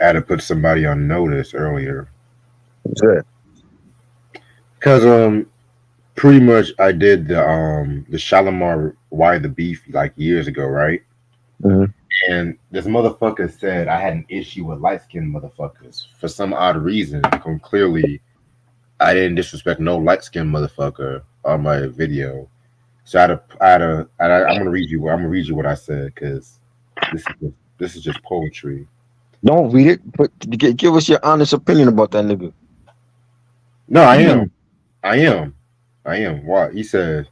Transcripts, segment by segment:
I had to put somebody on notice earlier Yeah. because pretty much I did the Shalimar Why the Beef like years ago, right? Mm-hmm. And this motherfucker said I had an issue with light skinned motherfuckers for some odd reason. Clearly, I didn't disrespect no light skinned motherfucker on my video. So I'm gonna read you. I'm gonna read you what I said because this is just poetry. Don't read it, but give us your honest opinion about that nigga. No, I am. I am. I am. Why? He said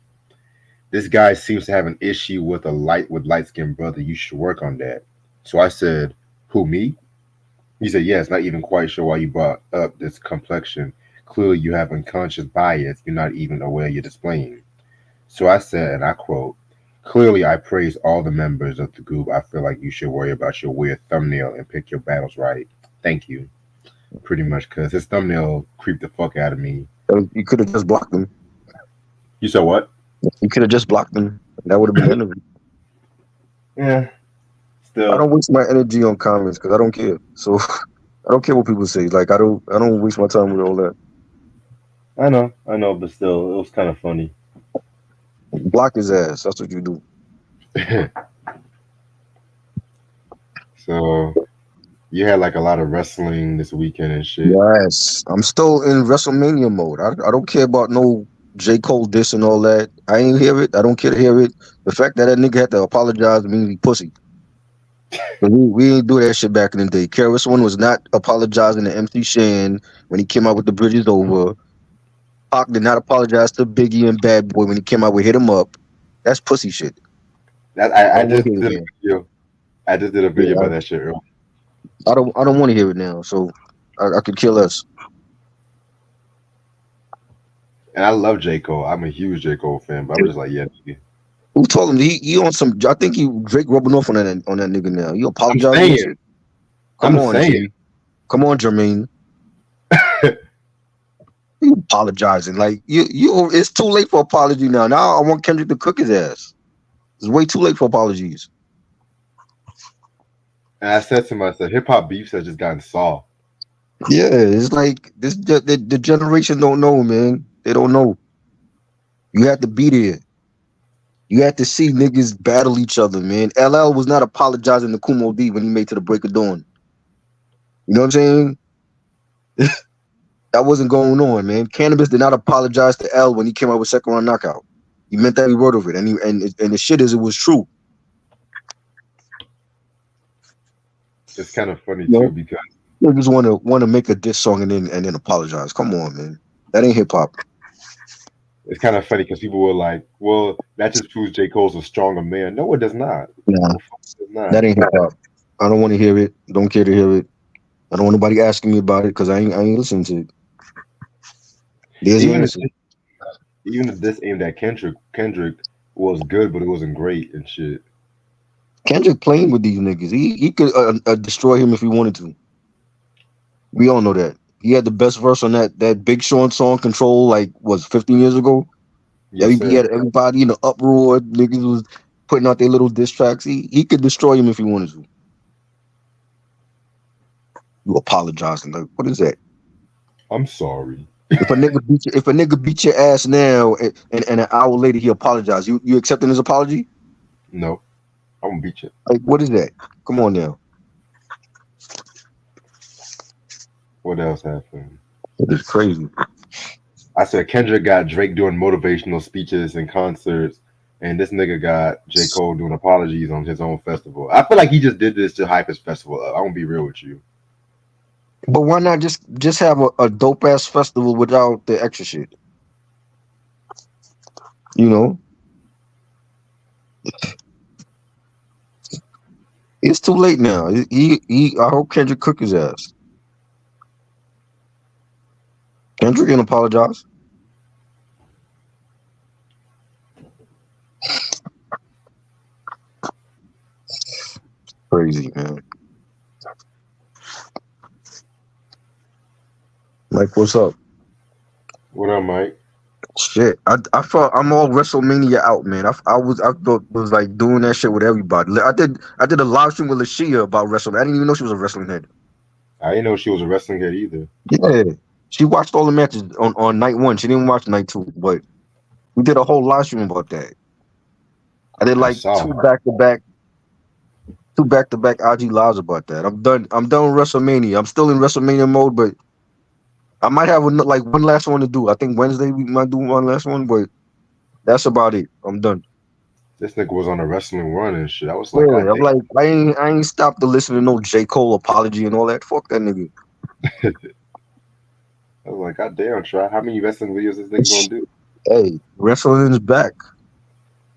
this guy seems to have an issue with light skinned brother. You should work on that. So I said, who, me? He said, yes. Not even quite sure why you brought up this complexion. Clearly, you have unconscious bias. You're not even aware you're displaying. So I said, and I quote, clearly I praise all the members of the group. I feel like you should worry about your weird thumbnail and pick your battles right. Thank you. Pretty much, because his thumbnail creeped the fuck out of me. You could have just blocked him. You said what? You could have just blocked him. That would have been the end of it. Yeah, I still. don't waste my energy on comments because I don't care. So I don't care what people say. Like I don't waste my time with all that. I know, but still, it was kind of funny. Block his ass. That's what you do. So you had like a lot of wrestling this weekend and shit. Yes, I'm still in WrestleMania mode. I don't care about no J. Cole diss and all that. I ain't hear it. I don't care to hear it. The fact that nigga had to apologize means he pussy. But we ain't do that shit back in the day. Careless One was not apologizing to MC Shan when he came out with the bridges over. Pac did not apologize to Biggie and Bad Boy when he came out with Hit 'Em Up. That's pussy shit. I I don't want just to hear it did a now. video. I just did a video Yeah, about that shit earlier. I don't want to hear it now. So I could kill us. And I love J. Cole. I'm a huge J. Cole fan, but I'm just like, yeah, nigga. Who told him he on some? I think he Drake rubbing off on that nigga now. You I'm apologizing and saying, shit. Come I'm on, saying. G. Come on, Jermaine. You apologizing like you. It's too late for apology now. Now I want Kendrick to cook his ass. It's way too late for apologies. And I said to myself, hip hop beefs have just gotten soft. Yeah, it's like the generation don't know, man. They don't know. You have to be there. You have to see niggas battle each other, man. LL was not apologizing to Kumo D when he made To the Break of Dawn. You know what I'm saying? That wasn't going on, man. Cannabis did not apologize to L when he came out with Second Round Knockout. He meant every word of it, and the shit is it was true. It's kind of funny You too know, because niggas want to make a diss song and then apologize. Come on, man. That ain't hip hop. people were like, well, that just proves J. Cole's a stronger man. No, it does not. Nah, The fuck it does that not. ain't hip hop. I don't want to hear it. Don't care to hear it. I don't want nobody asking me about it because I ain't listening to it. There's your Even if answer. even if this aimed at Kendrick was good, but it wasn't great and shit. Kendrick playing with these niggas. He could destroy him if he wanted to. We all know that. He had the best verse on that Big Sean song Control, like was 15 years ago. Yes, He had sir. everybody in the uproar. Niggas was putting out their little diss tracks. He could destroy him if he wanted to. You apologizing? Like, what is that? I'm sorry. If a nigga beat your ass now and an hour later he apologized, you accepting his apology? No, I'm gonna beat you. Like, what is that? Come on now. What else happened? It's crazy. I said Kendrick got Drake doing motivational speeches and concerts, and this nigga got J. Cole doing apologies on his own festival. I feel like he just did this to hype his festival up. I'm gonna be real with you. But why not just have a dope ass festival without the extra shit? You know, it's too late now. I hope Kendrick cook his ass. Kendrick can apologize. Crazy, man. Mike, what's up? What up, Mike? Shit, I felt I'm all WrestleMania out, man. I thought was like doing that shit with everybody. I did a live stream with Lashia about wrestling. I didn't even know she was a wrestling head. I didn't know she was a wrestling head either. Yeah, she watched all the matches on night one. She didn't watch night two, but we did a whole live stream about that. I did I like saw. two back to back IG lives about that. I'm done. I'm done with WrestleMania. I'm still in WrestleMania mode, but I might have like one last one to do. I think Wednesday we might do one last one, but that's about it. I'm done. This nigga was on a wrestling run and shit. I was like, God Yeah, I'm damn. like, I ain't stopped to listen to no J. Cole apology and all that. Fuck that nigga. I was like, God damn, try. How many wrestling videos this nigga gonna do? Hey, wrestling is back.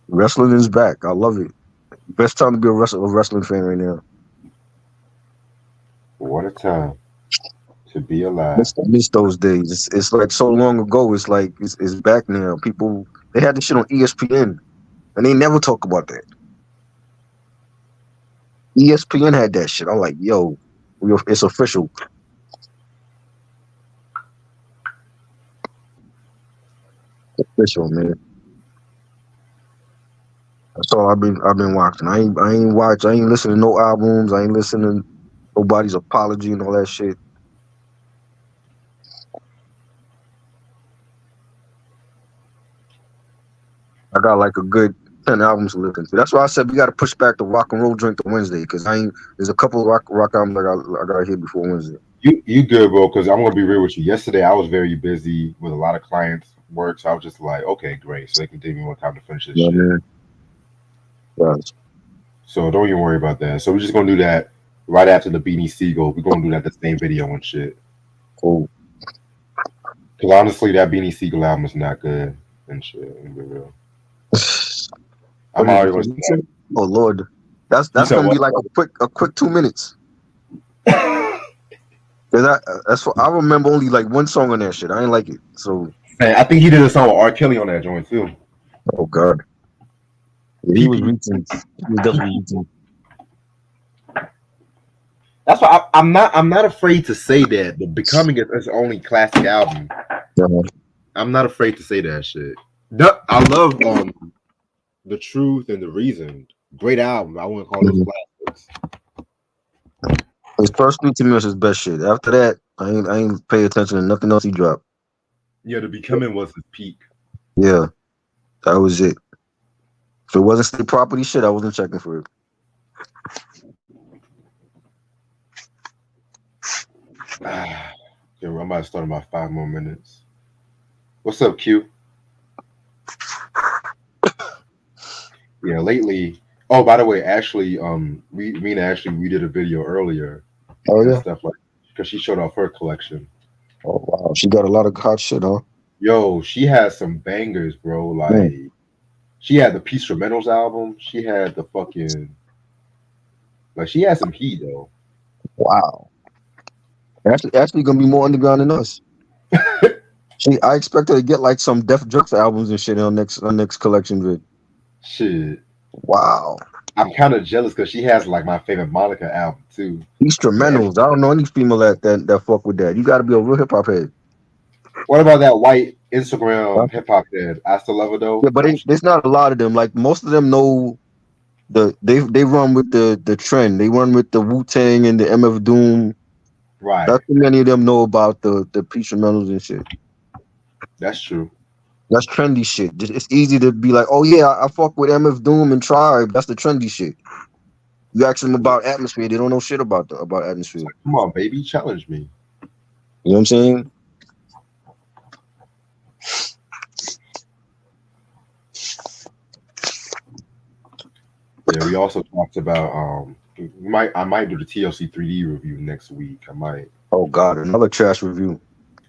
Wrestling is back. I love it. Best time to be a wrestling fan right now. What a time to be alive. Miss those days. It's like so long ago. It's like it's back now. People they had this shit on ESPN and they never talk about that. ESPN had that shit. I'm like, yo, it's official. Official, man. That's all I've been watching. I ain't listening to no albums. I ain't listening to nobody's apology and all that shit. I got like a good 10 albums to listen to. That's why I said we got to push back the rock and roll joint to Wednesday because I ain't. There's a couple of rock albums I got to hear before Wednesday. You good, bro? Because I'm gonna be real with you. Yesterday, I was very busy with a lot of clients' work, so I was just like, okay, great. So they can give me more time to finish this You know shit. what I mean? So don't even worry about that. So we're just gonna do that right after the Beanie Siegel. We're gonna do that the same video and shit. Cool. Because honestly, that Beanie Siegel album is not good and shit. I'm gonna be real. What I'm is it? already gonna say Oh Lord, you that's said gonna what? be like a quick 2 minutes. Cause that's what I remember only like one song on that shit. I ain't like it. So Hey, I think he did a song with R. Kelly on that joint too. oh God, yeah, he was PP. reaching. He was definitely reaching. That's why I'm not afraid to say that the Becoming is his only classic album. Uh, I'm not afraid to say that shit. I love The Truth and the Reason. Great album. I wouldn't call those mhm. classics. His first 3 is his best shit. After that, I ain't pay attention to nothing else he dropped. Yeah, The Becoming was his peak. Yeah, that was it. If it wasn't state property shit, I wasn't checking for it. Ah, yeah, I might start in about 5 more minutes. What's up, Q? Yeah, lately. Oh, by the way, Ashley, me and Ashley, we did a video earlier Oh and yeah. stuff like because she showed off her collection. Oh wow, she got a lot of hot shit, huh? Yo, she has some bangers, bro. Mm. Like she had the Peace Instrumentals album. She had the fucking like she had some heat though. Wow. Actually gonna be more underground than us. I expect her to get like some Def Jux albums and shit on next collection vid. Shit. Wow. I'm kind of jealous because she has like my favorite Monica album too. But Instrumentals. I don't know any female that fuck with that. You got to be a real hip hop head. what about that white Huh? Instagram hip hop head? I still love her Yeah, though. but there's not a lot of them. Like most of them know they run with the trend. They run with the Wu Tang and the MF Doom. Right. Not too many of them know about the instrumentals and shit. That's true. That's trendy shit. It's easy to be like, oh yeah, I fuck with MF Doom and Tribe. That's the trendy shit. You ask them about atmosphere, they don't know shit about It's atmosphere. like, come on, baby, challenge me. You know what I'm saying? Yeah, we also talked about I might do the TLC 3D review next week. I might. Oh God, another trash review.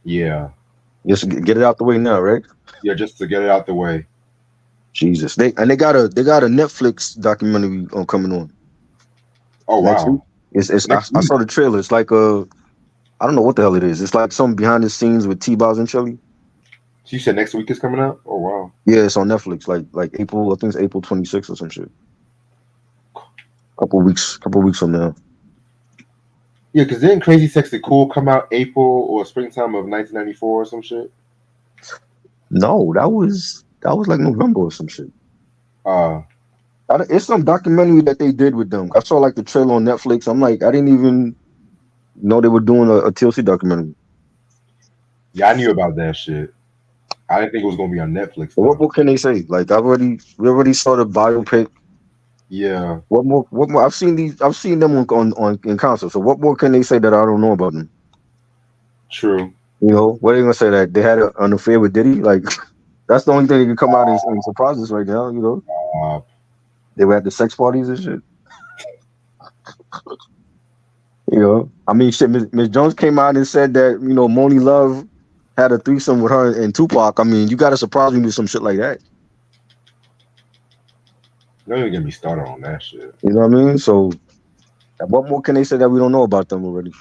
Yeah. Just get it out the way now, right? Yeah, just to get it out the way. Jesus, they got a Netflix documentary coming on Oh next week. wow. It's I, Next I week. saw the trailer. It's like I don't know what the hell it is. It's like some behind the scenes with T-Boz and Shelly. She said next week is coming out? Oh wow. Yeah, it's on Netflix. Like April, I think it's April 26th or some shit. Couple weeks from now. Yeah, because didn't Crazy Sexy Cool come out April or springtime of 1994 or some shit? No, that was like November or some shit. Uh, It's some documentary that they did with them. I saw like the trailer on Netflix. I'm like, I didn't even know they were doing a TLC documentary. yeah, I knew about that shit. I didn't think it was gonna be on Netflix But what though. more can they say? Like we already saw the biopic. Yeah, What more? What more? I've seen them on in concert. So what more can they say that I don't know about them? true. You know, what are they gonna say that they had an affair with Diddy? Like that's the only thing that can come out and surprise us right now. You know, Uh, they were at the sex parties and shit. You know, I mean, shit. Miss Jones came out and said that Moni Love had a threesome with her and Tupac. I mean, you got to surprise me with some shit like that. don't even get me started on that shit. You know what I mean? So, what more can they say that we don't know about them already?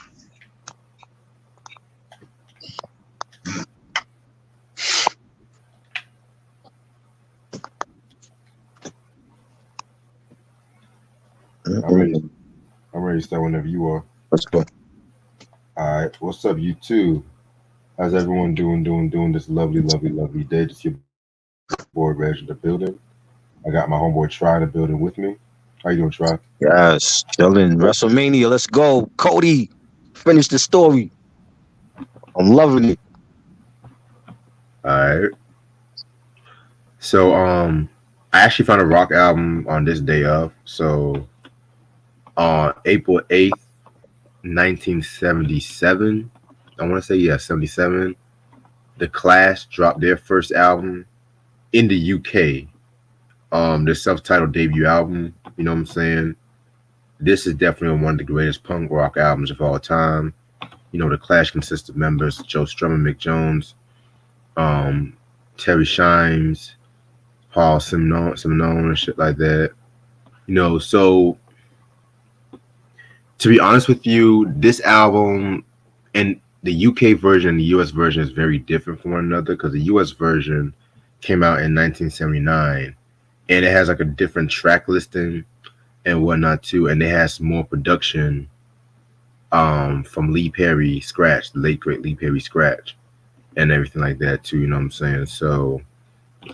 I'm ready. Mm-mm. I'm ready to start whenever you are. Let's go. All right. What's up, you two? How's everyone doing this lovely day? Just your boy Reg in the building. I got my homeboy Try in the building with me. How you doing, Try? Yes, chilling. WrestleMania. Let's go, Cody. Finish the story. I'm loving it. All right. So I actually found a rock album on this day of. So on April 8th, 1977, I want to say, yeah, 77, the Clash dropped their first album in the UK. Their self-titled debut album. You know what I'm saying? This is definitely one of the greatest punk rock albums of all time. You know, the Clash consists of members Joe Strummer, Mick Jones, um, Terry Shimes, Paul Simon, and shit like that. You know, so to be honest with you, this album and the UK version and the US version is very different from one another because the US version came out in 1979 and it has like a different track listing and whatnot too, and it has more production from Lee Perry Scratch, the late great Lee Perry Scratch, and everything like that too. You know what I'm saying? So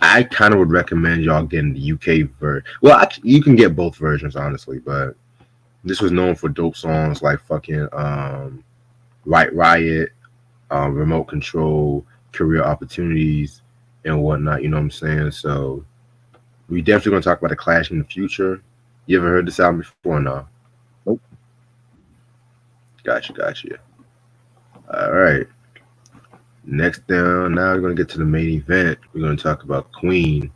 I kind of would recommend y'all getting the UK version. Well, you can get both versions honestly, but this was known for dope songs like fucking Right Riot, Remote Control, Career Opportunities, and whatnot. You know what I'm saying? So we definitely gonna talk about the Clash in the future. You ever heard this album before? No. Nope. Gotcha. All right. Next down, now we're gonna get to the main event. We're gonna talk about Queen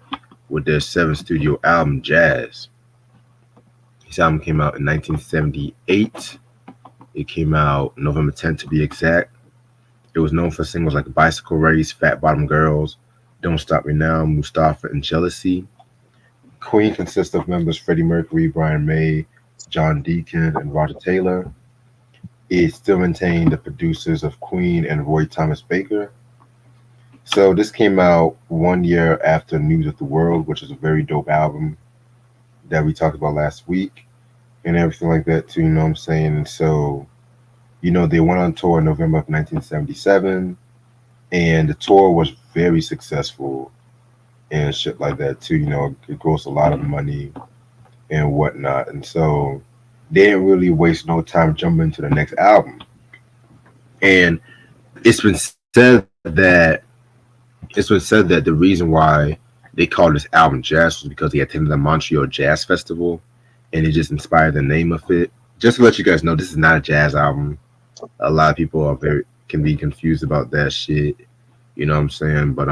with their seventh studio album, Jazz. This album came out in 1978. It came out November 10th to be exact. It was known for singles like Bicycle Race, Fat Bottom Girls, Don't Stop Me Now, Mustafa, and Jealousy. Queen consists of members Freddie Mercury, Brian May, John Deacon, and Roger Taylor. It still maintained the producers of Queen and Roy Thomas Baker. So this came out 1 year after News of the World, which is a very dope album that we talked about last week and everything like that too, you know what I'm saying? And so, they went on tour in November of 1977 and the tour was very successful and shit like that too, it grossed a lot of money and whatnot. And so they didn't really waste no time jumping into the next album. And it's been said that the reason why they called this album Jazz was because they attended the Montreal Jazz Festival, and it just inspired the name of it. Just to let you guys know, this is not a jazz album. A lot of people can be confused about that shit. You know what I'm saying? But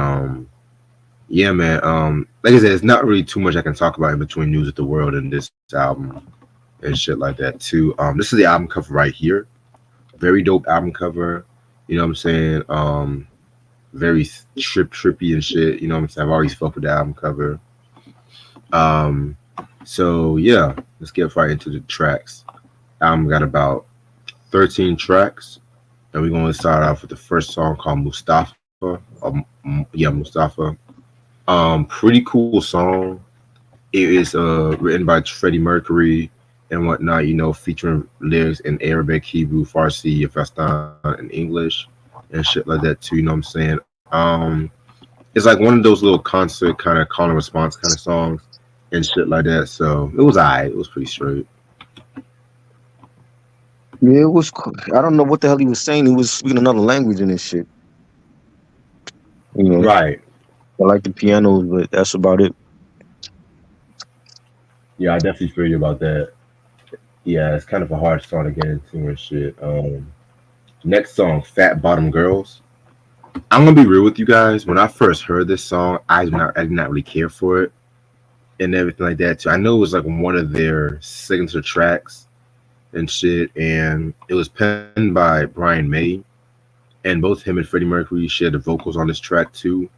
yeah, man. Like I said, it's not really too much I can talk about in between News of the World and this album and shit like that too. This is the album cover right here. Very dope album cover. You know what I'm saying? Very trippy and shit. You know what I'm saying? I've always fucked with the album cover. Um, so yeah, let's get right into the tracks. Album got about 13 tracks, and we're gonna start off with the first song called Mustafa. Yeah, Mustafa. Pretty cool song. It is written by Freddie Mercury and whatnot. Featuring lyrics in Arabic, Hebrew, Farsi, Afghanistan, and English and shit like that too. You know what I'm saying? It's it's like one of those little concert kind of call and response kind of songs and shit like that. So it was alright. It was pretty straight. Yeah, it was. I don't know what the hell he was saying. He was speaking another language in this shit. You know, Right. I like the pianos, but that's about it. Yeah, I definitely feel you about that. Yeah, it's kind of a hard song to get into and shit. Next song, Fat Bottom Girls. I'm gonna be real with you guys. When I first heard this song, I did not really care for it and everything like that too. I know it was like one of their signature tracks and shit, and it was penned by Brian May, and both him and Freddie Mercury shared the vocals on this track too.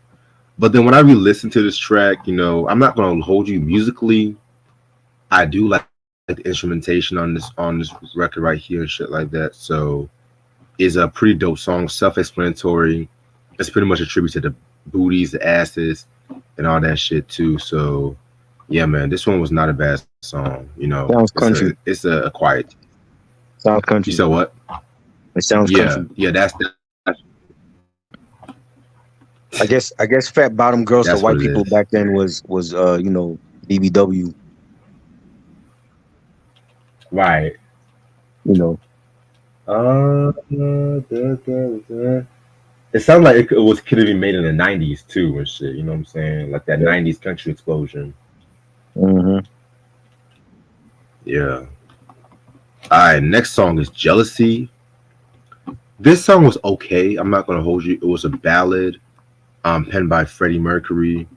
But then when I re-listened to this track, I'm not gonna hold you musically. I do like the instrumentation on this record right here and shit like that. So it's a pretty dope song, self-explanatory. It's pretty much a tribute to the booties, the asses, and all that shit too. So yeah, man, this one was not a bad song. Sounds country. It's a quiet. Sounds You said country. what? It sounds Yeah, country. yeah, I guess fat bottom girls that's to what it white is. people back then was BBW. Right. You know. It sounds like could have been made in the '90s too and shit. You know what I'm saying? Like that Yeah. '90s country explosion. Hmm. Yeah. All right. Next song is "Jealousy." This song was okay. I'm not gonna hold you. It was a ballad, penned by Freddie Mercury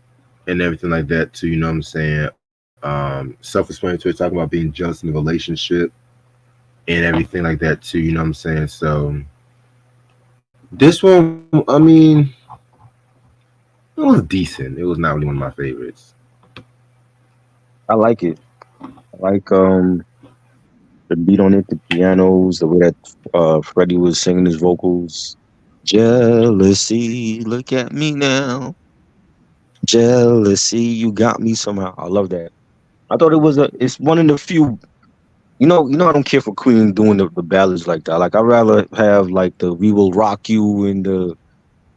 and everything like that too. You know what I'm saying? Self-explanatory, talking about being jealous in a relationship and everything like that too. You know what I'm saying? So this one, I mean, it was decent. It was not really one of my favorites. I like it. I like the beat on it, the pianos, the way that Freddie was singing his vocals. Jealousy, look at me now. Jealousy, you got me somehow. I love that. I thought it's one of the few. I don't care for Queen doing the ballads like that. Like I'd rather have like the "We Will Rock You" and the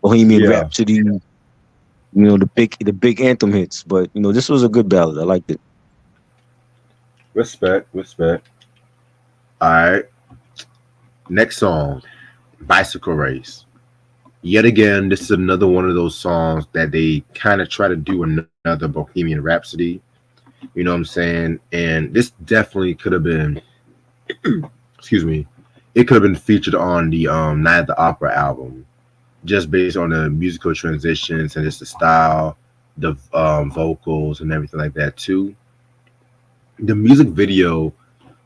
Bohemian Yeah, Rhapsody. The big anthem hits. But this was a good ballad. I liked it. respect, respect. All right, next song, "Bicycle Race." Yet again, this is another one of those songs that they kind of try to do another Bohemian Rhapsody. You know what I'm saying? And this definitely could have been, excuse me, it could have been featured on the Night at the Opera album, just based on the musical transitions and just the style, the vocals and everything like that too. The music video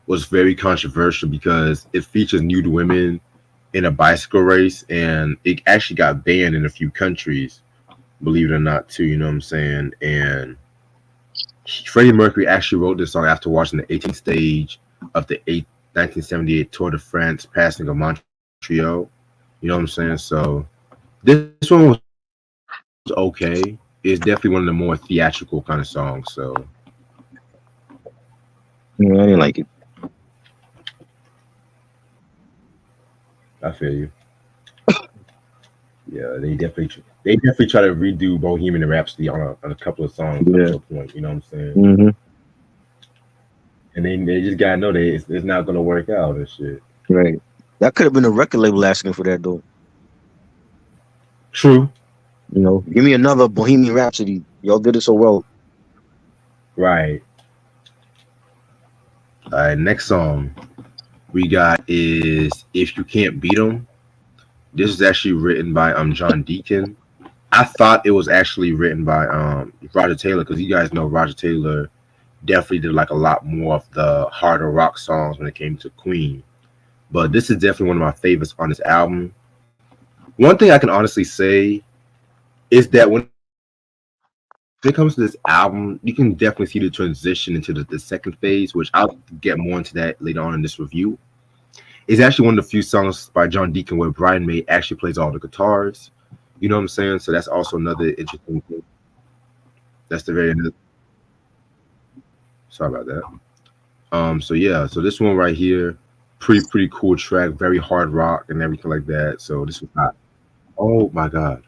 was very controversial because it features nude women in a bicycle race, and it actually got banned in a few countries, believe it or not, too. You know what I'm saying? And Freddie Mercury actually wrote this song after watching the 18th stage of the 1978 Tour de France, passing of Montreal. You know what I'm saying? So this one was okay. It's definitely one of the more theatrical kind of songs. So I didn't like it. I feel you. Yeah, they definitely try to redo Bohemian Rhapsody on a couple of songs up Yeah. to a point. You know what I'm saying? Hmm. And they just gotta know that it's not gonna work out and shit. Right. That could have been a record label asking for that though. True. Give me another Bohemian Rhapsody. Y'all did it so well. Right. All right. Next song we got is "If You Can't Beat 'Em." This is actually written by John Deacon. I thought it was actually written by Roger Taylor, because you guys know Roger Taylor definitely did like a lot more of the harder rock songs when it came to Queen. But this is definitely one of my favorites on this album. One thing I can honestly say is that when it comes to this album, you can definitely see the transition into the second phase, which I'll get more into that later on in this review. It's actually one of the few songs by John Deacon where Brian May actually plays all the guitars. You know what I'm saying? So that's also another interesting thing. That's the very sorry about that. So yeah, so this one right here, pretty cool track, very hard rock and everything like that. So this was hot. Oh my god.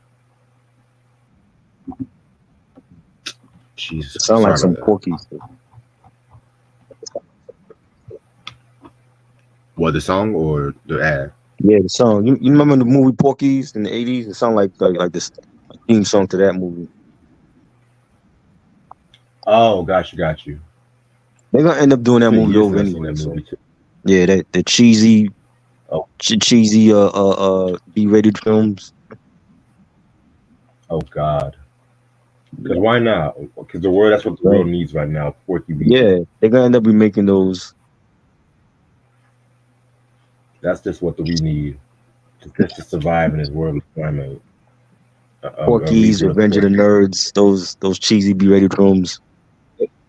Jesus, It sound sorry like about some that. Porky shit. What, the song or the ad? Yeah, the song. You remember the movie Porky's in the '80s? It sound like this theme song to that movie. Oh, got you. They're gonna end up doing It's that been movie years over since I seen anyway. that So movie too. yeah, that the cheesy, Oh, cheesy B-rated films. oh God. Because Yeah, why not? Because the world, that's what the right. world needs right now. Porky beat. Yeah, they're gonna end up remaking those That's just what we need just to survive in this world climate. Porky's, Redo the Revenge of the Porky. Nerds, those cheesy B-rated films.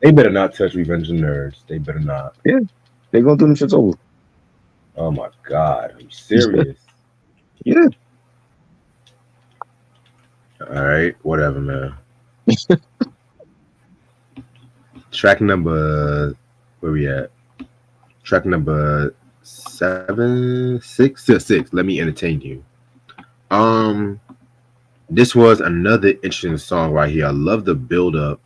They better not touch Revenge of the Nerds. They better not. Yeah, they're gonna do them shits over. Oh my God. Are you serious? Yeah, All right. Whatever, man. Track number, where we at? Track number seven, six, yeah, six. Let me entertain you. Um, this was another interesting song right here. I love the build up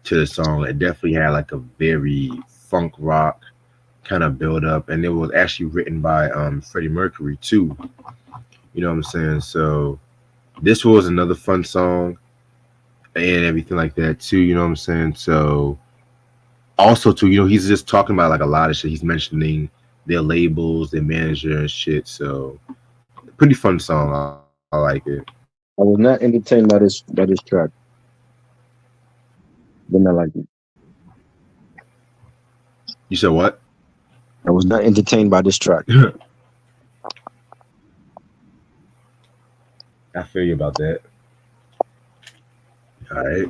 to the song. It definitely had like a very funk rock kind of build up, and it was actually written by Freddie Mercury too. You know what I'm saying? So this was another fun song and everything like that too. You know what I'm saying? So also too, he's just talking about like a lot of shit. He's mentioning their labels, their manager and shit. So pretty fun song. I like it. I was not entertained by this track. Did not like it. You said what? I was not entertained by this track. I feel you about that. All right.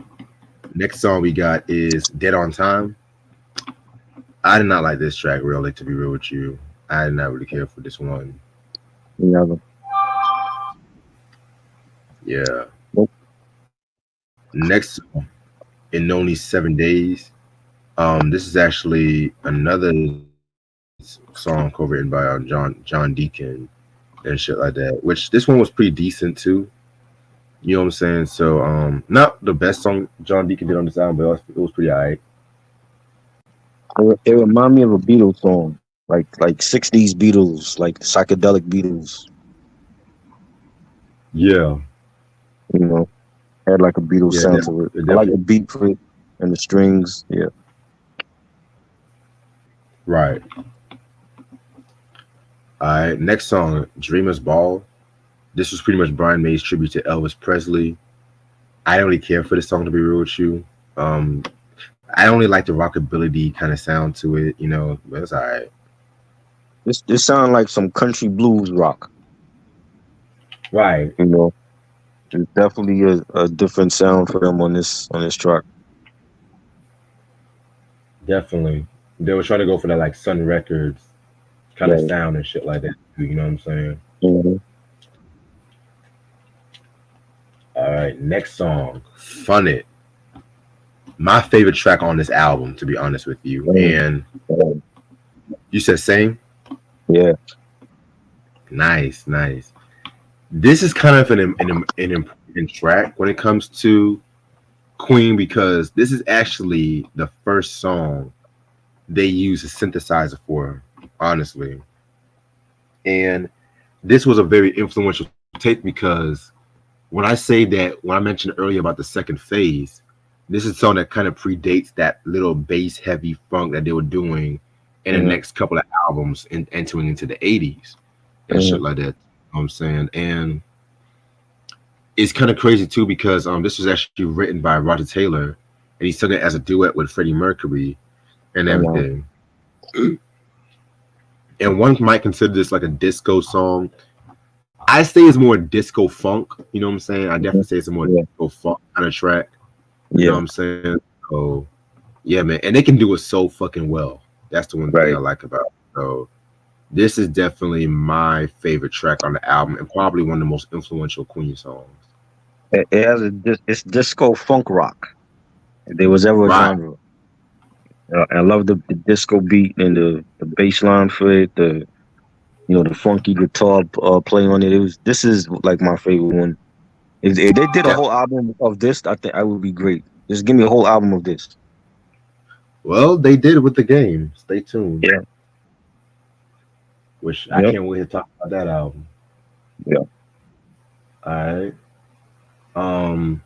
Next song we got is Dead on Time. I did not like this track really, to be real with you. I did not really care for this one. You know, Yeah. nope. Next song, In Only 7 Days. This is actually another song co-written by John Deacon and shit like that. Which this one was pretty decent too. You know what I'm saying? So not the best song John Deacon did on this album, but it was pretty alright. It remind me of a Beatles song, like '60s Beatles, like psychedelic Beatles. Yeah, You know, had like a Beatles yeah, sound to it. it I like the definitely beat for it and the strings. Yeah, right. All right, next song, Dreamers Ball. This was pretty much Brian May's tribute to Elvis Presley. I don't really care for this song to be real with you. Um, I only like the rockability kind of sound to it, but it's all right. this sound like some country blues rock. Right, You know, there's definitely a different sound for them on this track. definitely. They were trying to go for that like Sun Records kind of Right. sound and shit like that. You know what I'm saying? Mhm. All right, next song, Fun It. My favorite track on this album, to be honest with you. Mm. And Mm. you said same? Yeah. Nice, nice. This is kind of an important track when it comes to Queen because this is actually the first song they use a synthesizer for, honestly. And this was a very influential take because when I say that, when I mentioned earlier about the second phase, this is something that kind of predates that little bass heavy funk that they were doing in the Hmm. next couple of albums and entering into the 80s and Hmm. shit like that. You know what I'm saying? And it's kind of crazy too because this was actually written by Roger Taylor and he sung it as a duet with Freddie Mercury and I know. everything. And one might consider this like a disco song. I say it's more disco funk. You know what I'm saying? I Mhm. definitely say it's a more Yeah. disco funk kind of track. You know Yeah. what I'm saying? So yeah, man, and they can do it so fucking well. That's the one thing I Right. like about it. So this is definitely my favorite track on the album and probably one of the most influential Queen songs. It has it's disco funk rock. If there was ever a Right, genre. I love the disco beat and the bass line for it. The funky guitar play on it. This is like my favorite one. If they did a Yeah. whole album of this, I think I would be great. Just give me a whole album of this. Well, they did it with the game. Stay tuned. Yeah. Which I Yep. can't wait to talk about that album. Yeah. All right.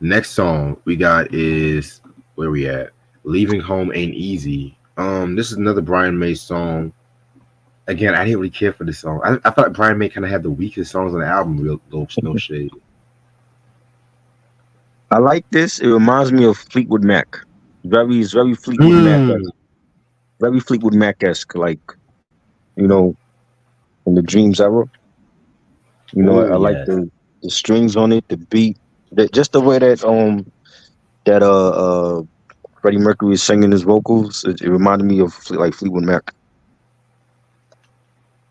Next song we got is where we at? Leaving Home Ain't Easy. This is another Brian May song. Again, I didn't really care for this song. I thought Brian May kind of had the weakest songs on the album. Real, no shade. I like this. It reminds me of Fleetwood Mac. It's very Fleetwood Mac Mm. esque. Very Fleetwood Mac esque, like, you know, in the Dreams era. Oh I like yes. the strings on it, the beat, just the way that Freddie Mercury is singing his vocals. It reminded me of like Fleetwood Mac.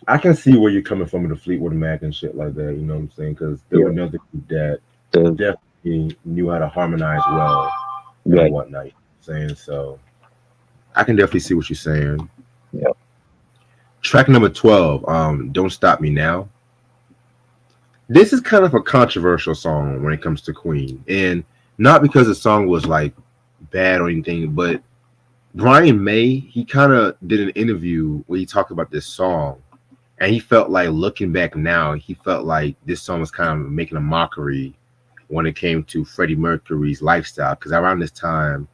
I can see where you're coming from with the Fleetwood Mac and shit like that. You know what I'm saying? Because they were Yeah. another group that The definitely knew how to harmonize well and right. whatnot. You know what I'm saying so. I can definitely see what you're saying. Yeah. Track number 12, Don't Stop Me Now. This is kind of a controversial song when it comes to Queen. And not because the song was like bad or anything, but Brian May, he kind of did an interview where he talked about this song. And he felt like looking back now, he felt like this song was kind of making a mockery when it came to Freddie Mercury's lifestyle. Because around this time,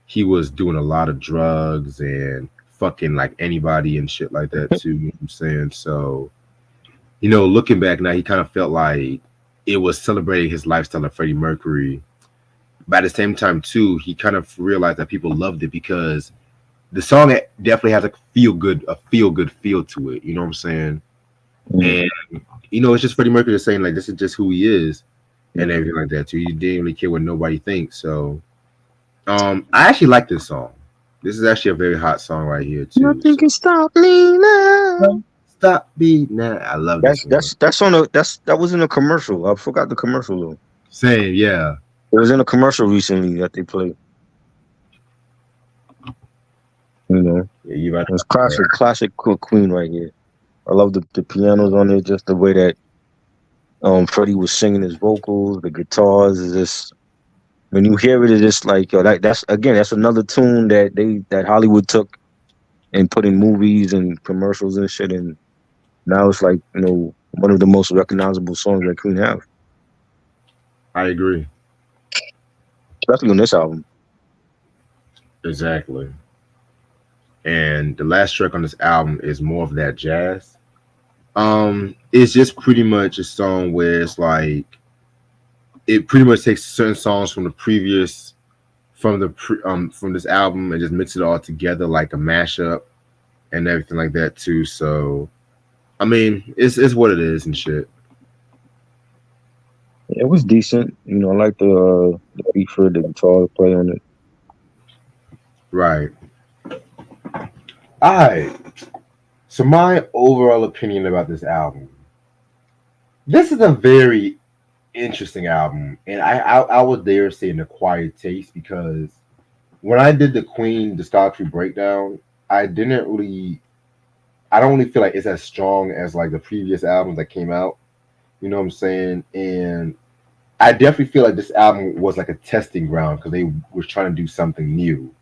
he was doing a lot of drugs and fucking like anybody and shit like that too. You know what I'm saying? So, looking back now, he kind of felt like it was celebrating his lifestyle of Freddie Mercury. But at the same time, too, he kind of realized that people loved it because the song definitely has a feel good feel to it. You know what I'm saying? Mm. And it's just Freddie Mercury just saying like this is just who he is and everything like that too. He didn't really care what nobody thinks. So I actually like this song. This is actually a very hot song right here too. Nothing So can stop me now. stop beat now. I love this That's one. that's that's on a that was in a commercial. I forgot the commercial though. Same, yeah. It was in a commercial recently that they played. You know, Yeah, you right it's about that. classic Queen right here. I love the pianos on it, just the way that Freddie was singing his vocals, the guitars is just when you hear it, it's just like yo, that's another tune that Hollywood took and put in movies and commercials and shit, and now it's like one of the most recognizable songs that Queen have, I agree. especially on this album. Exactly. And the last track on this album is more of that jazz. It's just pretty much a song where it's like it pretty much takes certain songs from the previous from this album and just mix it all together like a mashup and everything like that too. So I mean, it's what it is and shit. It was decent, I like the beat for the guitar play on it. Right. All right. So my overall opinion about this album. This is a very interesting album, and I would dare say an acquired taste because when I did the Queen discography breakdown, I didn't really I don't really feel like it's as strong as like the previous albums that came out. You know what I'm saying? And I definitely feel like this album was like a testing ground because they was trying to do something new,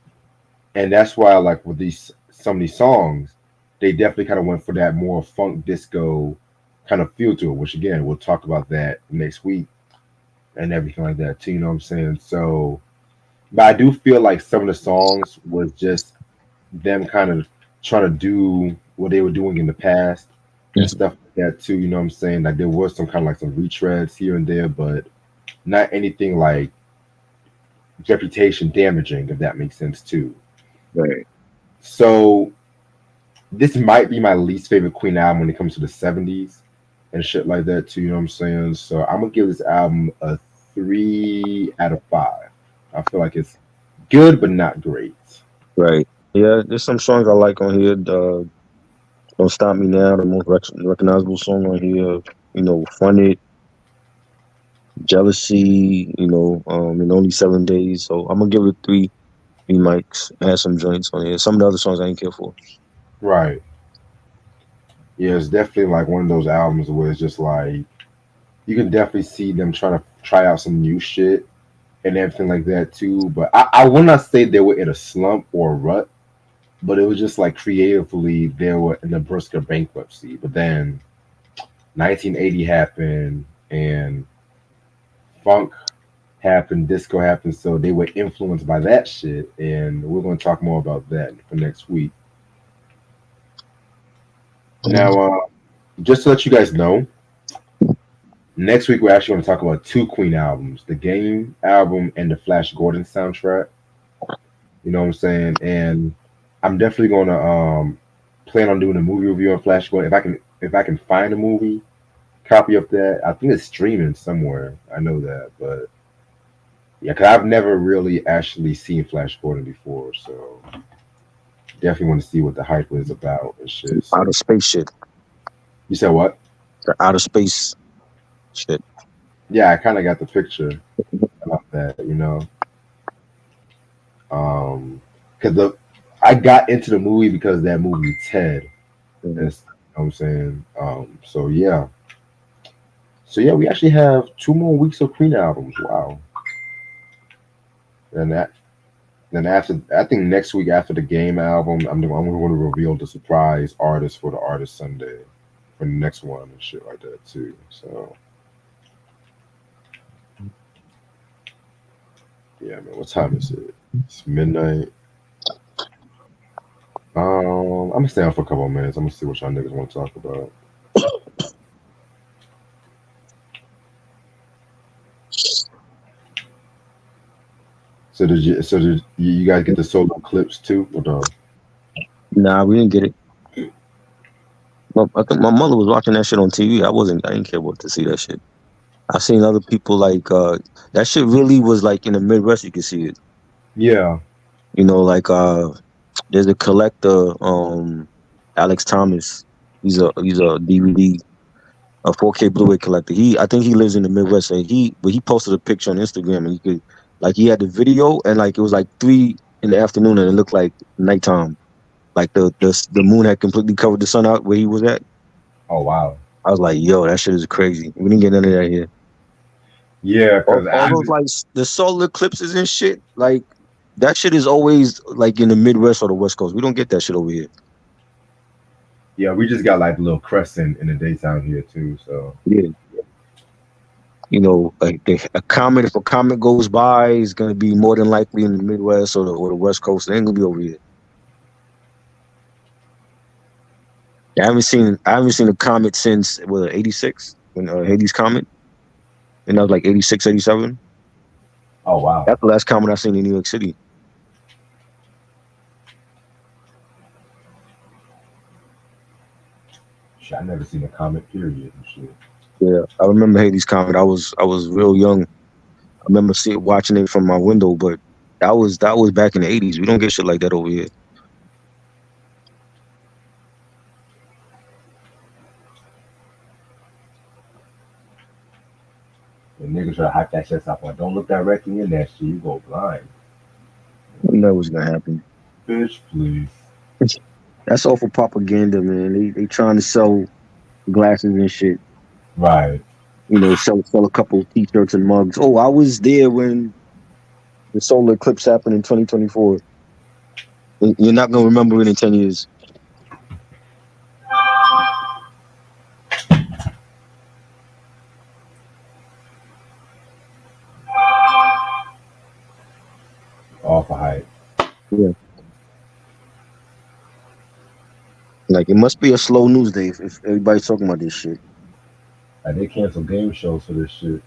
and that's why like with these some of these songs, they definitely kind of went for that more funk disco kind of feel to it. Which again, we'll talk about that next week and everything like that too. You know what I'm saying? So, but I do feel like some of the songs was just them kind of trying to do what they were doing in the past and Mhm. stuff like that too. You know what I'm saying? Like there was some kind of like some retreads here and there, but not anything like reputation damaging, if that makes sense too. Right. So this might be my least favorite Queen album when it comes to the '70s and shit like that too. You know what I'm saying? So I'm gonna give this album a 3 out of 5. I feel like it's good but not great. Right. Yeah, there's some songs I like on here. Don't Stop Me Now, the most recognizable song on here. Fun It, Jealousy, in only 7 days. So I'm gonna give it three mics. Add some joints on here. Some of the other songs I ain't care for. Right. Yeah, it's definitely like one of those albums where it's just like you can definitely see them trying to try out some new shit and everything like that too. But I will not say they were in a slump or a rut, but it was just like creatively they were in the brink of bankruptcy. But then 1980 happened and funk happened, disco happened, so they were influenced by that shit. And we're going to talk more about that for next week. Now, just to let you guys know, next week we're actually going to talk about two Queen albums: the Game album and the Flash Gordon soundtrack. You know what I'm saying? And I'm definitely going to plan on doing a movie review on Flash Gordon if I can find a movie copy of that. I think it's streaming somewhere. I know that, but yeah, because I've never really actually seen Flash Gordon before, so definitely want to see what the hype is about and shit. So Outer space shit. you said what? The outer space shit. Yeah, I kind of got the picture about that, because the I got into the movie because of that movie Ted. Mhm. That's, you know what I'm saying. So yeah, we actually have 2 more weeks of Queen albums. Wow, and that then after I think next week after the Game album, I'm going to reveal the surprise artist for the Artist Sunday for the next one and shit like that too. So yeah, man, what time is it? It's midnight. I'm gonna stay on for a couple of minutes. I'm gonna see what y'all niggas want to talk about. So did you guys get the solo clips too? Or no? Nah, we didn't get it. I think my mother was watching that shit on TV. I didn't care what to see that shit. I seen other people like that shit really was like in the Midwest. You could see it. Yeah. You know, like there's a collector, Alex Thomas. He's a DVD, a 4K Blu-ray collector. I think he lives in the Midwest. And he posted a picture on Instagram, and you could like he had the video, and like it was like 3 in the afternoon, and it looked like nighttime. Like the moon had completely covered the sun out where he was at. Oh wow. I was like, yo, that shit is crazy. We didn't get none of that here. Yeah, because All those like the solar eclipses and shit, like that shit is always like in the Midwest or the West Coast. We don't get that shit over here. yeah, we just got like a little crescent in the daytime here too. So Yeah. You know, like if a comet goes by, it's gonna be more than likely in the Midwest or the West Coast. It ain't gonna be over here. I haven't seen a comet since what, 86 when Hades comet, and that was like 86, 87. oh wow. That's the last comet I seen in New York City. Shit, I never seen a comet period and shit. Yeah, I remember Hades comet. I was real young. I remember watching it from my window, but that was back in the 80s. We don't get shit like that over here. The niggas try to hype that shit up. Like, don't look directly in that shit. You go blind. You know what's gonna happen. Bitch, please. That's all for propaganda, man. They trying to sell glasses and shit. Right. You know, sell a couple of t-shirts and mugs. Oh, I was there when the solar eclipse happened in 2024. You're not gonna remember it in 10 years. All for hype. Yeah. Like it must be a slow news day if everybody's talking about this shit. Like they cancel game shows for this shit.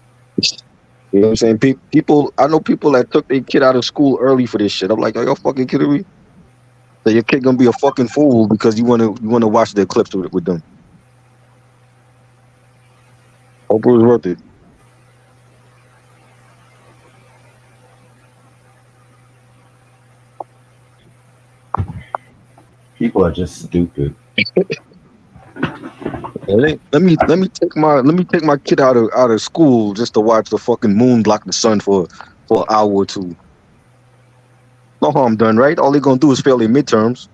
You know what I'm saying? People, I know people that took their kid out of school early for this shit. I'm like, are y'all fucking kidding me? So your kid gonna be a fucking fool because you wanna watch the eclipse with them. Hope it was worth it. People are just stupid. Let me take my kid out of school just to watch the fucking moon block the sun for an hour or two. No harm done, right? All they gonna do is fail their midterms.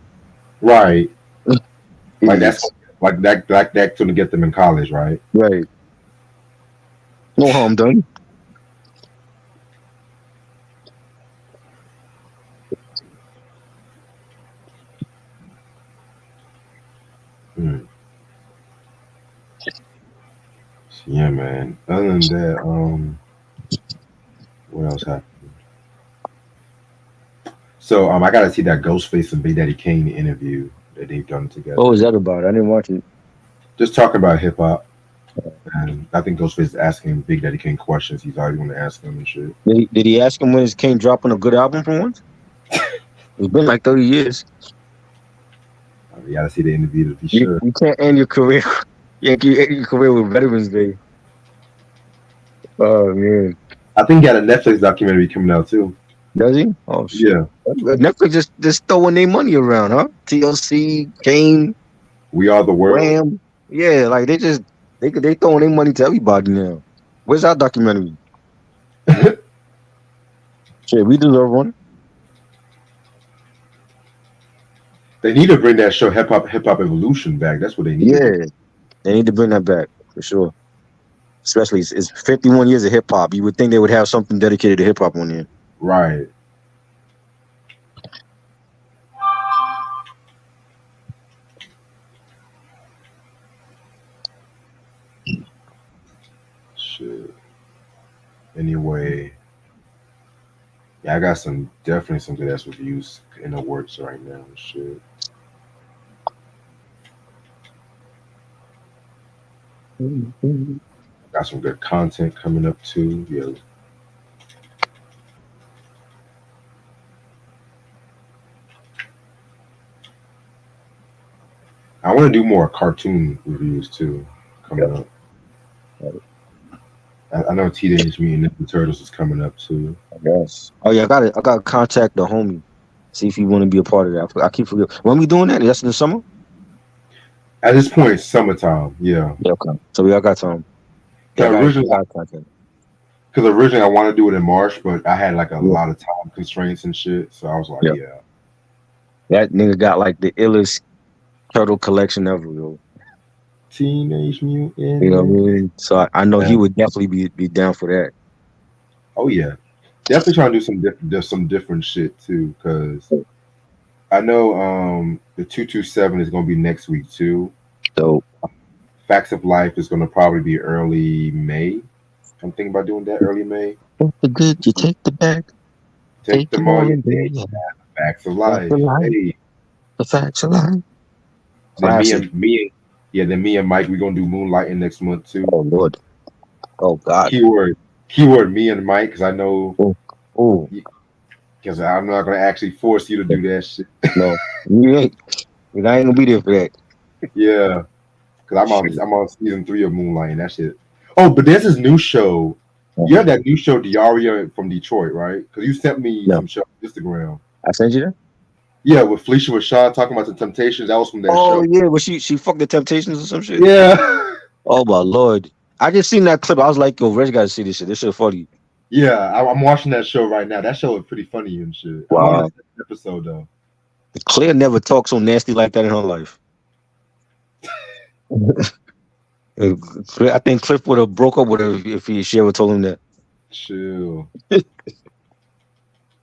Right. Like that's Idiots. like that's gonna get them in college, right? Right. No harm done. Hmm. Yeah, man. Other than that, what else happened? So I gotta see that Ghostface and Big Daddy Kane interview that they've done What together. was that about? I didn't watch it. Just talking about hip hop, and I think Ghostface is asking Big Daddy Kane questions he's already want to ask him and shit. Did he ask him when his Kane dropping a good album for once? It's been like 30 years. You gotta see the interview to be You, sure. you can't end your career. You end your career with Veterans Day. Oh man, I think he got a Netflix documentary coming out too. does he? Oh shit. Yeah, Netflix just throwing their money around, huh? TLC, Kane, We Are the World. Wham. Yeah, like they throwing their money to everybody now. Where's our documentary? Shit, we deserve one. They need to bring that show Hip Hop Evolution back. That's what they need to do. Yeah, they need to bring that back for sure. Especially it's 51 years of hip hop. You would think they would have something dedicated to hip hop on there. Right. Shit. Anyway, yeah, I got some definitely some good ass reviews in the works right now and shit. Got some good content coming up too. Yeah. I want to do more cartoon reviews too coming up. I know Teenage Mutant Ninja Turtles is coming up too. Yes. Oh yeah, I gotta contact the homie. See if he want to be a part of that. I keep forgetting. When we doing that? That's in the summer? At this point, it's summertime. Yeah. Yeah, okay. So we all got time. Yeah, Cause we originally, gotta contact. cause originally I want to do it in March, but I had like a Yeah. lot of time constraints and shit. So I was like, Yeah. yeah, That nigga got like the illest turtle collection ever, yo. Teenage Mutant You know what I Ninja. mean? So I know he Yeah. would definitely be down for that. Oh yeah, definitely trying to do some different shit too. Cause I know the 227 is gonna be next week too. So Facts of Life is gonna probably be early May. I'm thinking about doing that early May. take the good, you take the bad, Take take them them all all you and did. do Facts of Facts of Life. life. Hey, The facts of life. then Classic. yeah, then me and Mike we gonna do Moonlighting next month too. Oh Lord. Oh God. Keyword me and Mike because I know Oh, oh because I'm not gonna actually force you to do that shit. no. You ain't. I ain't gonna be there for that. Yeah, because Shit. I'm on season 3 of Moonlighting. That shit. Oh, but there's this new show. You Uh-huh. have that new show Diaria from Detroit, right? Because you sent me No. some show on Instagram. I sent you that? Yeah, with Felicia Rashad talking about the Temptations. That was from that Oh show. yeah, well she fucked the Temptations or some shit. Yeah. Oh my Lord. I just seen that clip. I was like, yo, Reg gotta see this shit. This shit funny. Yeah, I'm watching that show right now. That show is pretty funny and shit. I'm on the Wow. second episode though. Claire never talked so nasty like that in her life. I think Cliff would have broke up with her if she ever told him that. Chill. You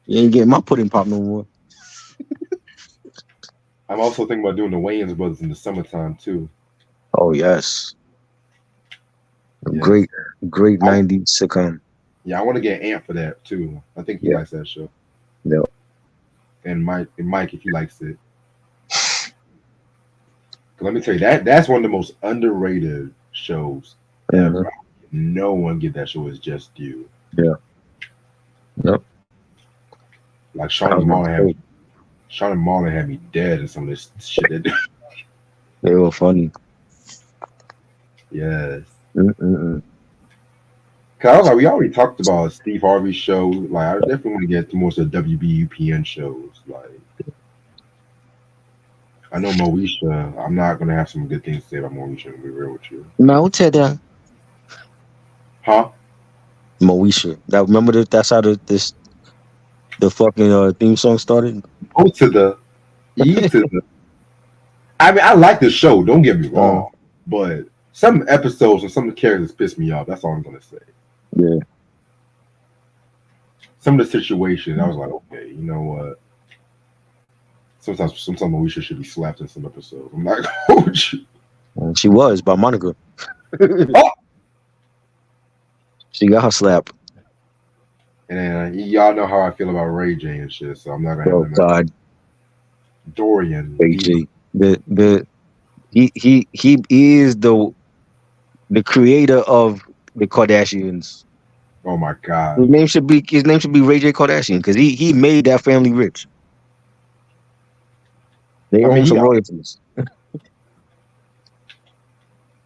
ain't getting my pudding pop no more. I'm also thinking about doing the Wayans brothers in the summertime too. Oh yes. A Yes. great I, 90s sitcom. yeah, I want to get Ant for that too. I think he Yeah. likes that show. Yeah. And Mike if he likes it. 'Cause let me tell you that's one of the most underrated shows Mhm. ever. No one give that show is just you. Yeah. Yep. Like I was gonna say, Sean and Marlon had me dead in some of this shit they do. they were funny. Yes. Mm-mm-mm. Cause I was like, we already talked about Steve Harvey's show. Like, I definitely want to get to more of the WBUPN shows. Like, I know Moesha. I'm not gonna have some good things to say about Moesha. To be real with you, No, Ted, huh? Moesha. That remember that's how the fucking theme song started. O to the E to the. I mean, I like the show. Don't get me Uh, wrong, but some episodes and some of the characters piss me off. That's all I'm gonna say. Yeah. Some of the situations, I was like, okay, you know what? Sometimes Alicia should be slapped in some episodes. I'm like, oh, And she was by Monica. oh! She got her slap. And then y'all know how I feel about Ray J and shit, so I'm not gonna have Oh them at God, Dorian Diva. AJ. The he is the creator of the Kardashians. Oh my god. His name should be Ray J Kardashian because he made that family rich. They I mean, own he some royalties.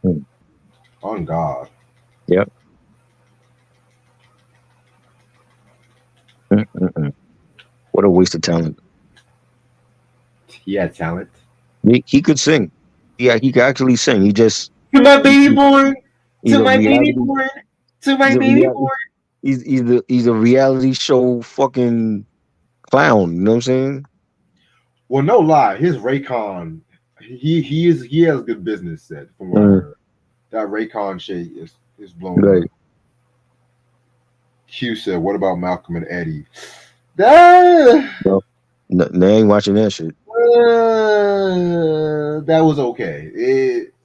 Mm. on God. Yep. Mm-mm-mm. What a waste of talent. He had talent. He could sing. Yeah, he could actually sing. He just To my baby he- boy. he's To a my baby reality. boy. To my He's a baby reality. boy. He's a reality show fucking clown. You know what I'm saying? Well, no lie, his Raycon, he has good business set from what I Mm, heard. That Raycon shit is blowing right. up. Q said, "What about Malcolm and Eddie?" That No, they ain't watching that shit. that was okay.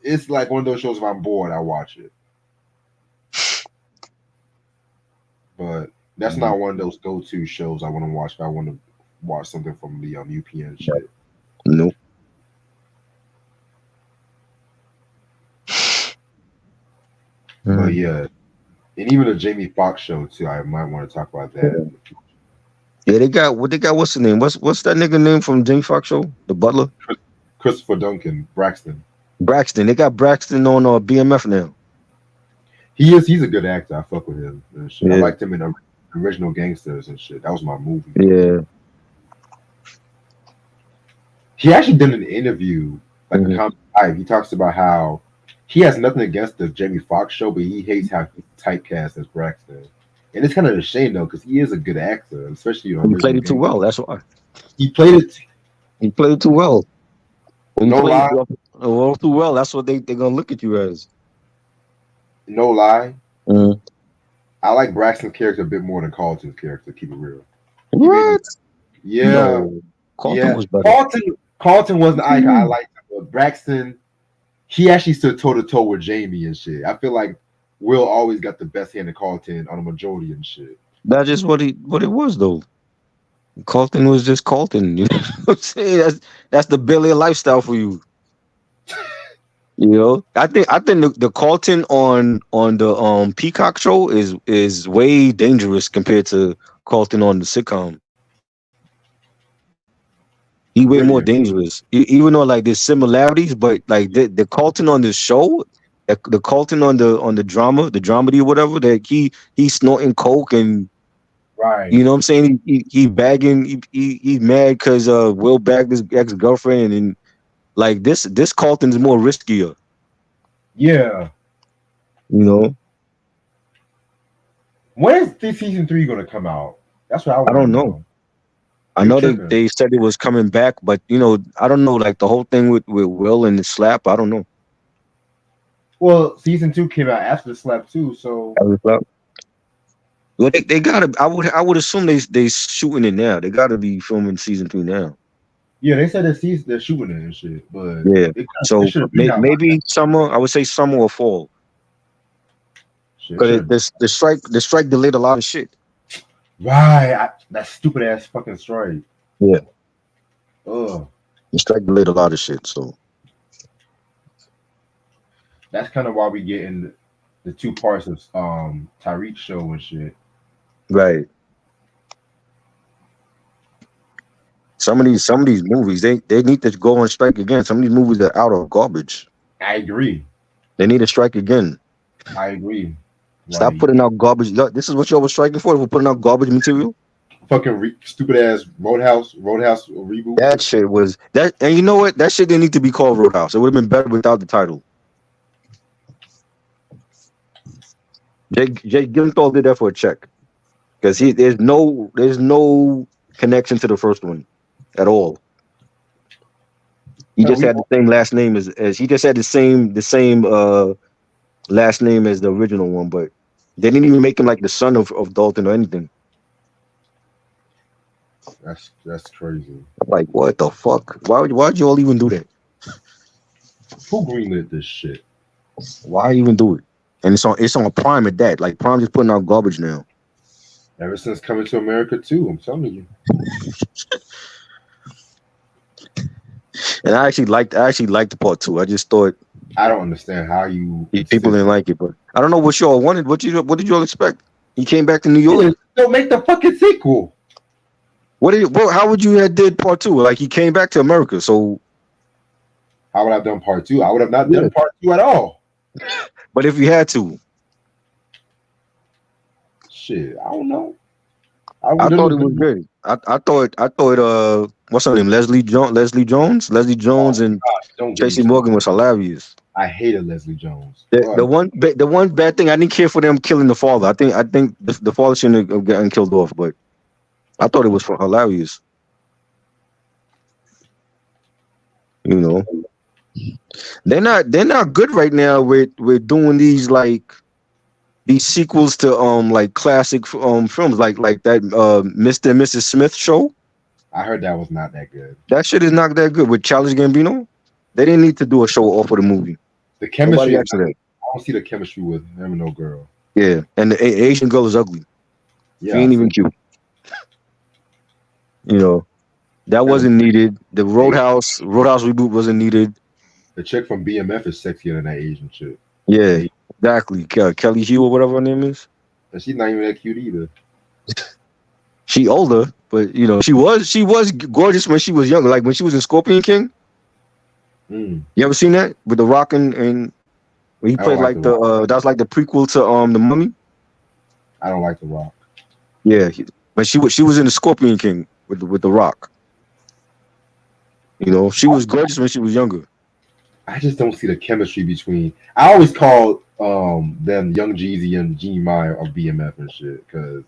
It's like one of those shows. If I'm bored, I watch it. But that's Mm, not one of those go-to shows I want to watch. If I want to watch something from the UPN right. shit. Nope. But Mm. yeah, and even the Jamie Foxx show too. I might want to talk about that. Yeah, they got what they got. What's the name? What's that nigga name from Jamie Foxx show? The Butler, Christopher Duncan, Braxton. Braxton. They got Braxton on BMF now. He's a good actor. I fuck with him and shit. I Yeah, liked him in Original Gangsters and shit. That was my movie. yeah. He actually did an interview, like a Mhm. comedy type. He talks about how he has nothing against the Jamie Foxx show, but he hates how he's typecast as Braxton. And it's kind of a shame though, because he is a good actor, especially on He played Original it too Gangsters. well. That's why He played it, he played it too well. When you no play it lie, too well, that's what they gonna look at you as. no lie. Mm. I like Braxton's character a bit more than Carlton's character. Keep it real. He made him, What? yeah, No, Carlton yeah. was better. Carlton wasn't the icon. I Mm. liked him, but Braxton, he actually stood toe to toe with Jamie and shit. I feel like Will always got the best hand of Carlton on a majority and shit. That's just what it was though. Carlton was just Carlton. You know what I'm saying? That's the Billy lifestyle for you. You know, I think the Carlton on the Peacock show is way dangerous compared to Carlton on the sitcom. He way more Really? dangerous. Even though like there's similarities, but like the Carlton on the show, the Carlton on the drama, the dramedy or whatever, that he snorting coke and you Right. know what I'm saying. He bagging. He's mad because Will bagged his ex girlfriend and like this Carlton is more riskier. Yeah. You know. When is this season 3 gonna come out? That's what I I want to don't know. know. I You know tripping? they said it was coming back, but you know, I don't know, like the whole thing with Will and the slap. I don't know. Well, season 2 came out after the slap too, so Well, they gotta. I would assume they shooting it now. They gotta be filming season 3 now. yeah, they said they're shooting it and shit, but Yeah. it So should have been out by now. maybe summer. I would say summer or fall. Shit, Because should the strike delayed a lot of shit. right. That stupid ass fucking strike. Yeah. Ugh. The strike delayed a lot of shit. So That's kind of why we getting the two parts of Tyreek show and shit. right. Some of these movies they need to go on strike again. Some of these movies are out of garbage. I agree. They need to strike again. I agree. Stop Like putting out garbage. Look, this is what y'all was striking for. We're putting out garbage material. fucking stupid ass Roadhouse reboot. That shit was that, and you know what? That shit didn't need to be called Roadhouse. It would have been better without the title. Jake Gyllenhaal did that for a check because there's no connection to the first one at all. He No, just had the same last name as he just had the same last name as the original one, but They didn't even make him like the son of Dalton or anything. That's crazy. Like, what the fuck? Why'd you all even do that? Who greenlit this shit? Why even do it? And it's on Prime at that. Like Prime just putting out garbage now. Ever since coming to America too, I'm telling you. And I actually liked the part two. I just thought I don't understand how you people insist. didn't like it, but I don't know what y'all wanted. What did y'all expect? He came back to New York. Don't make the fucking sequel. How would you have did part two? Like he came back to America, so I would have done part two. I would have not yeah. done part two at all. But if you had to, Shit, I don't know. I I would thought it have was been. good. I thought what's her name? Leslie Jones Oh and gosh, don't get me Tracy started. Morgan was hilarious. I hated Leslie Jones. The Ugh. one bad thing I didn't care for them killing the father. I think the father shouldn't have gotten killed off, but I thought it was hilarious. You know, they're not good right now with doing these sequels to like classic films like that Mr. and Mrs. Smith show. I heard that was not that good. That shit is not that good with Childish Gambino. They didn't need to do a show off of the movie. The chemistry Nobody is asked for not. that. I don't see the chemistry with him and no girl. Yeah, and the Asian girl is ugly. She Yeah, I ain't even see. cute. You know that And wasn't needed. The the, Roadhouse reboot wasn't needed. the chick from BMF is sexier than that Asian chick. Yeah, The, exactly. Kelly Hugh or whatever her name is. and she's not even that cute either. She older, but she was gorgeous when she was younger. Like when she was in Scorpion King. Mm, You ever seen that with The Rock and when he I don't played like like the the Rock. that was like the prequel to the Mummy. I don't like the Rock. Yeah, but she was in the Scorpion King with the Rock. She was gorgeous when she was younger. I just don't see the chemistry between. I always call them Young Jeezy and Genie Meyer of BMF and shit because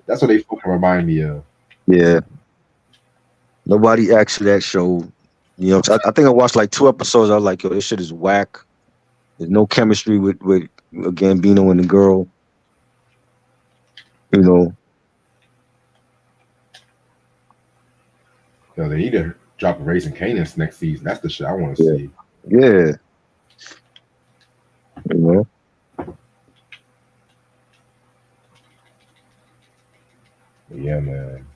that's what they fucking remind me of. Yeah, nobody asked for that show. So I think I watched like 2 episodes. I was like, yo, this shit is whack. There's no chemistry with Gambino and the girl. You know, They need to drop a Raising Cane's next season. That's the shit I want to yeah, see. yeah. You know, But yeah, man.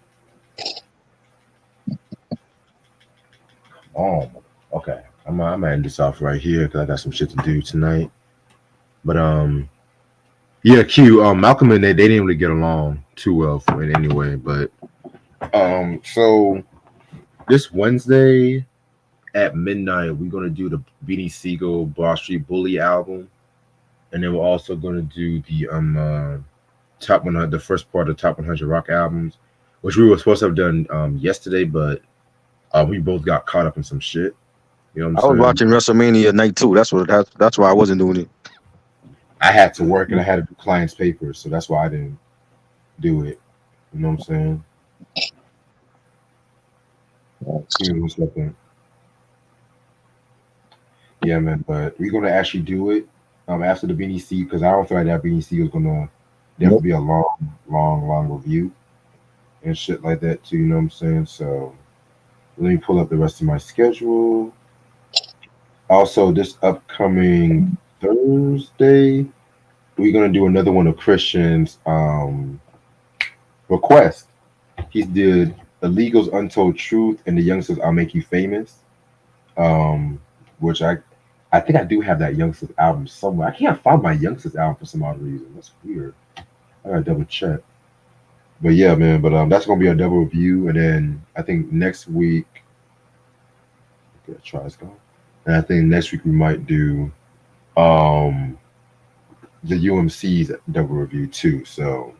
Oh, okay. I'm gonna end this off right here because I got some shit to do tonight. But yeah, Q. Malcolm and they didn't really get along too well for it anyway. But so this Wednesday at midnight, we're gonna do the Beanie Siegel Broad Street Bully album, and then we're also gonna do the top 100, the first part of the top 100 rock albums, which we were supposed to have done yesterday, but we both got caught up in some shit. You know what I'm I was saying? watching WrestleMania night too. That's why I wasn't doing it. I had to work and I had to do clients' papers, so that's why I didn't do it. You know what I'm saying? Give me 1 second. Yeah, man. But we're gonna actually do it after the Beanie C because I don't feel like that Beanie C is gonna definitely Nope. be a long review and shit like that too. You know what I'm saying? So let me pull up the rest of my schedule. Also, this upcoming Thursday, we're gonna do another one of Christian's request. He did Illegals Untold Truth and the Youngsters I'll Make You Famous. Which I think I do have that Youngsters album somewhere. I can't find my Youngsters album for some odd reason. That's weird. I gotta double check. But yeah, man. But that's gonna be a double review, and then I think next week. Okay, try this going. And I think next week we might do um the UMC's double review too. So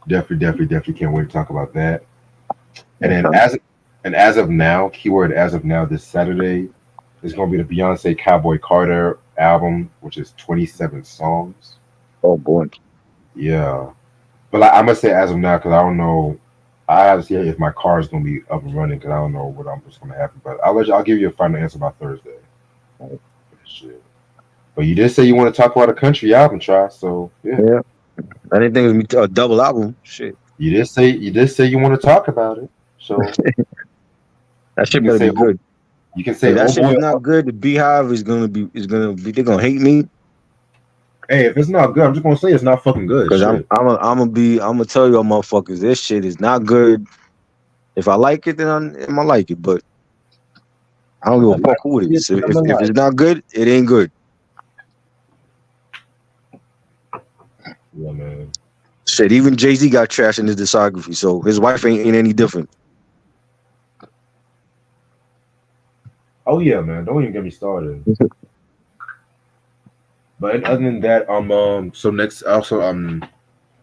definitely can't wait to talk about that. And then Okay. as of now, keyword as of now, this Saturday is going to be the Beyonce Cowboy Carter album, which is 27 songs. Oh boy. Yeah, but like, I must say as of now because I don't know. I have to see if my car is going to be up and running because I don't know what I'm just going to happen. But I'll give you a final answer by Thursday. Shit. But you did say you want to talk about a country album, try. So yeah, Yeah, I didn't think it was a double album. Shit, you did say you want to talk about it. So that you shit can better say be good. you can say If that oh shit boy. is not good, the Beehive is gonna be they're gonna hate me Hey, if it's not good, I'm just gonna say it's not fucking good. because I'm Shit. I'm a, I'm gonna be I'm gonna tell y'all motherfuckers this shit is not good. If I like it, then I'm gonna like it. But I don't But give the a fuck light who it is is. If like, it's not good, it ain't good. yeah, man. Shit, even Jay-Z got trash in his discography, so his wife ain't any different. Oh yeah, man. Don't even get me started. But other than that, so next also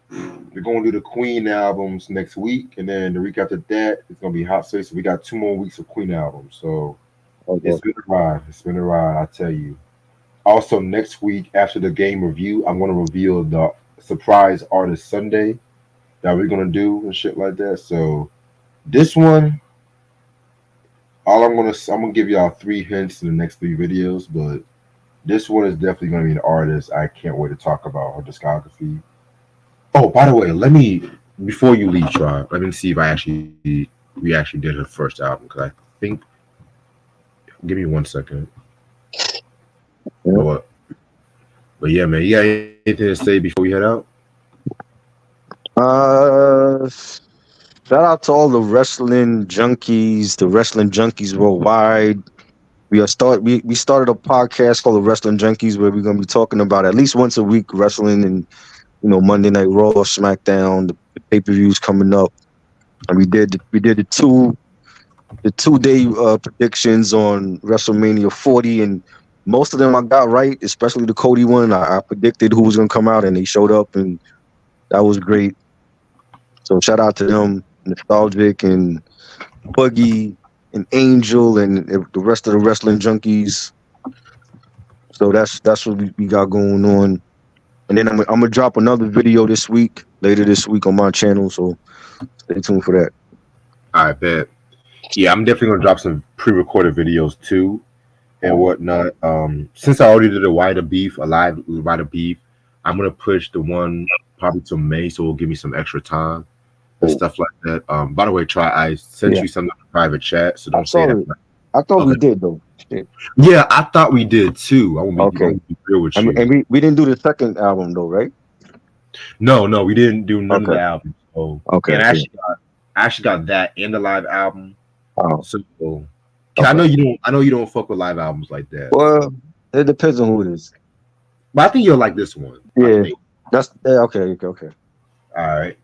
we're gonna do the Queen albums next week, and then the week after that it's gonna be Hot Space. So we got 2 more weeks of Queen albums. So it's Okay. been a ride. It's been a ride, I tell you. Also next week after the game review, I'm gonna reveal the surprise artist Sunday that we're gonna do and shit like that. So this one, I'm gonna give y'all 3 hints in the next 3 videos, but this one is definitely gonna be an artist I can't wait to talk about her discography. Oh, by the way, let me before you leave, try. Let me see if we actually did her first album because I think. Give me 1 second. Yeah. But yeah, man, you got anything to say before we head out? Shout out to all the wrestling junkies worldwide. We started a podcast called the Wrestling Junkies where we're gonna be talking about at least once a week wrestling and Monday Night Raw, SmackDown, the pay-per-views coming up, and we did the 2 day predictions on WrestleMania 40, and most of them I got right, especially the Cody one. I predicted who was gonna come out, and they showed up, and that was great. So shout out to them, Nostalgic and Buggy and Angel and the rest of the wrestling junkies. So that's what we got going on. And then I'm gonna drop another video later this week on my channel. So stay tuned for that. I bet. Yeah, I'm definitely gonna drop some pre-recorded videos too and whatnot. Since I already did a live wider beef, I'm gonna push the one probably till May, so it'll give me some extra time and Cool. stuff like that. By the way, try I sent Yeah, you something in private chat, so I don't say saw that. it. I thought Okay. we did though. Shit. Yeah, I thought we did too. I Okay. want to be real with And, you. and we didn't do the second album though, right? No, we didn't do none of Okay. the albums. So, Okay. and Yeah. I actually got that and the live album. Oh. So, 'cause Okay. I know you don't fuck with live albums like that. So, Well, it depends on who it is. but I think you'll like this one. I Yeah. think. That's yeah, okay. Okay. Okay. All right.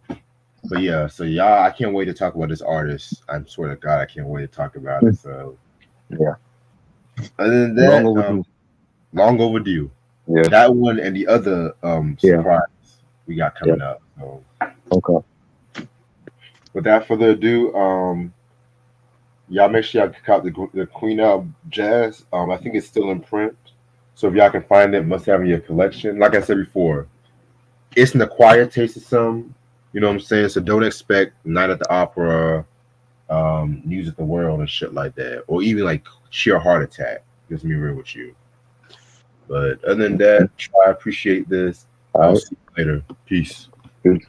But yeah, so y'all, I can't wait to talk about this artist. I swear to God, I can't wait to talk about it. So, Yeah. other than Long that, overdue. long overdue. Yeah. That one and the other Yeah. surprise we got Yeah. coming up. So, Okay. without further ado, y'all make sure y'all check out the Queen Jazz. I think it's still in print. So if y'all can find it, must have in your collection. Like I said before, it's an acquired taste of some. You know what I'm saying? So don't expect Night at the Opera, News of the World, and shit like that, or even like Sheer Heart Attack. Just me real with you. But other than that, I appreciate this. All I'll right. see you later. Peace. Good.